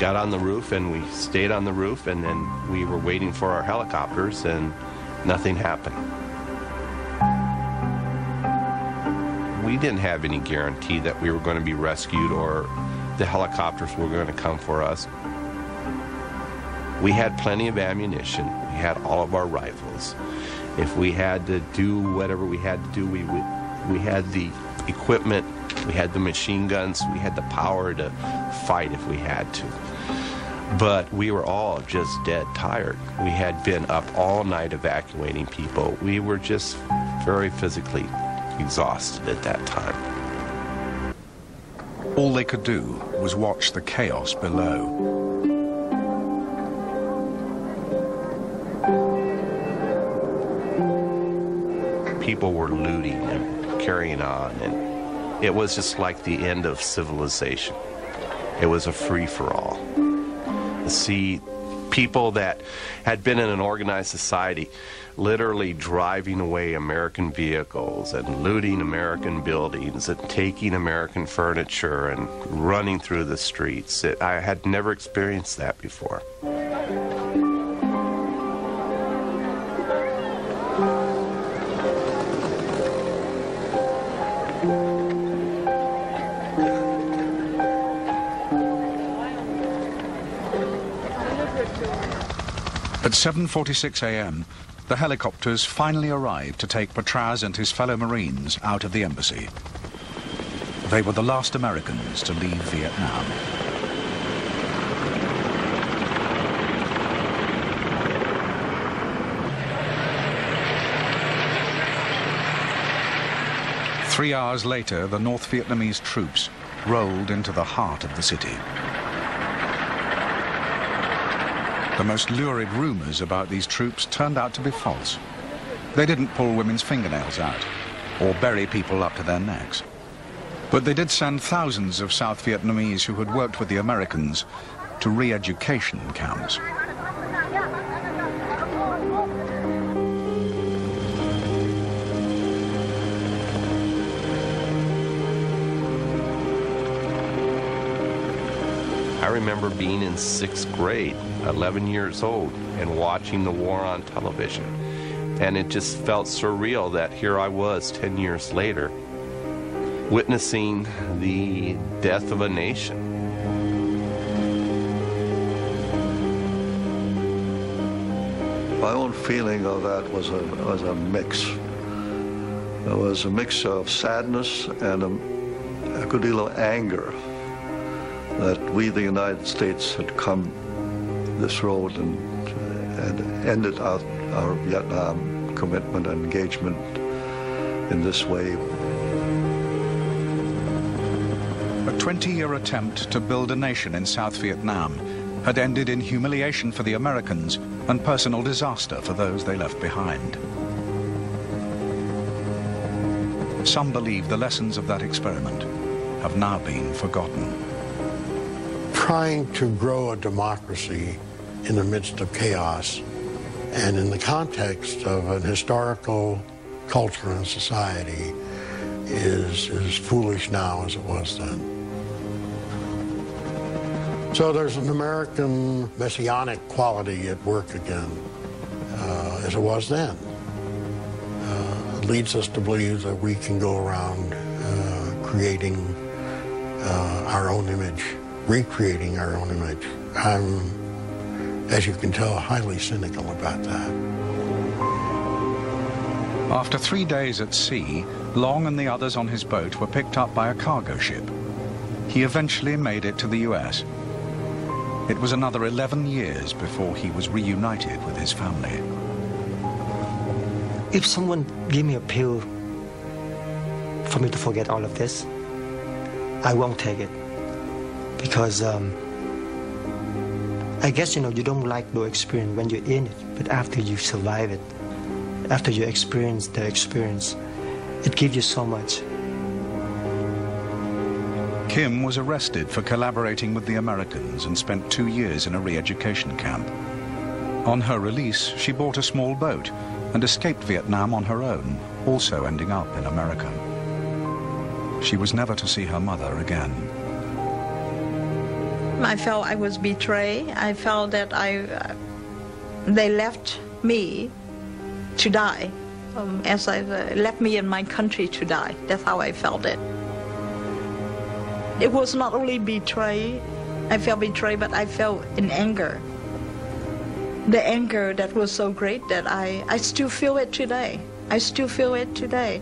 got on the roof and we stayed on the roof, and then we were waiting for our helicopters and nothing happened. We didn't have any guarantee that we were going to be rescued or the helicopters were going to come for us. We had plenty of ammunition. We had all of our rifles. If we had to do whatever we had to do, we had the equipment, we had the machine guns, we had the power to fight if we had to. But we were all just dead tired. We had been up all night evacuating people. We were just very physically exhausted at that time. All they could do was watch the chaos below. People were looting and carrying on, and it was just like the end of civilization. It was a free-for-all. To see people that had been in an organized society literally driving away American vehicles and looting American buildings and taking American furniture and running through the streets. I had never experienced that before. At 7:46 a.m., the helicopters finally arrived to take Patras and his fellow Marines out of the embassy. They were the last Americans to leave Vietnam. Three hours later, the North Vietnamese troops rolled into the heart of the city. The most lurid rumors about these troops turned out to be false. They didn't pull women's fingernails out or bury people up to their necks. But they did send thousands of South Vietnamese who had worked with the Americans to re-education camps. I remember being in 6th grade, 11 years old, and watching the war on television. And it just felt surreal that here I was 10 years later, witnessing the death of a nation. My own feeling of that was a mix. It was a mix of sadness and a good deal of anger that we, the United States, had come this road and ended our Vietnam commitment and engagement in this way. A 20-year attempt to build a nation in South Vietnam had ended in humiliation for the Americans and personal disaster for those they left behind. Some believe the lessons of that experiment have now been forgotten. Trying to grow a democracy in the midst of chaos and in the context of an historical culture and society is as foolish now as it was then. So there's an American messianic quality at work again, as it was then. It leads us to believe that we can go around creating our own image, recreating our own image. I'm, as you can tell, highly cynical about that. After 3 days at sea, Long and the others on his boat were picked up by a cargo ship. He eventually made it to the US. It was another 11 years before he was reunited with his family. If someone give me a pill for me to forget all of this, I won't take it. Because I guess, you don't like the experience when you're in it, but after you survive it, after you experience the experience, it gives you so much. Kim was arrested for collaborating with the Americans and spent 2 years in a re-education camp. On her release, she bought a small boat and escaped Vietnam on her own, also ending up in America. She was never to see her mother again. I felt I was betrayed. I felt that they left me to die, as I left me in my country to die. That's how I felt it. It was not only betrayed, I felt betrayed, but I felt in anger. The anger that was so great that I still feel it today. I still feel it today.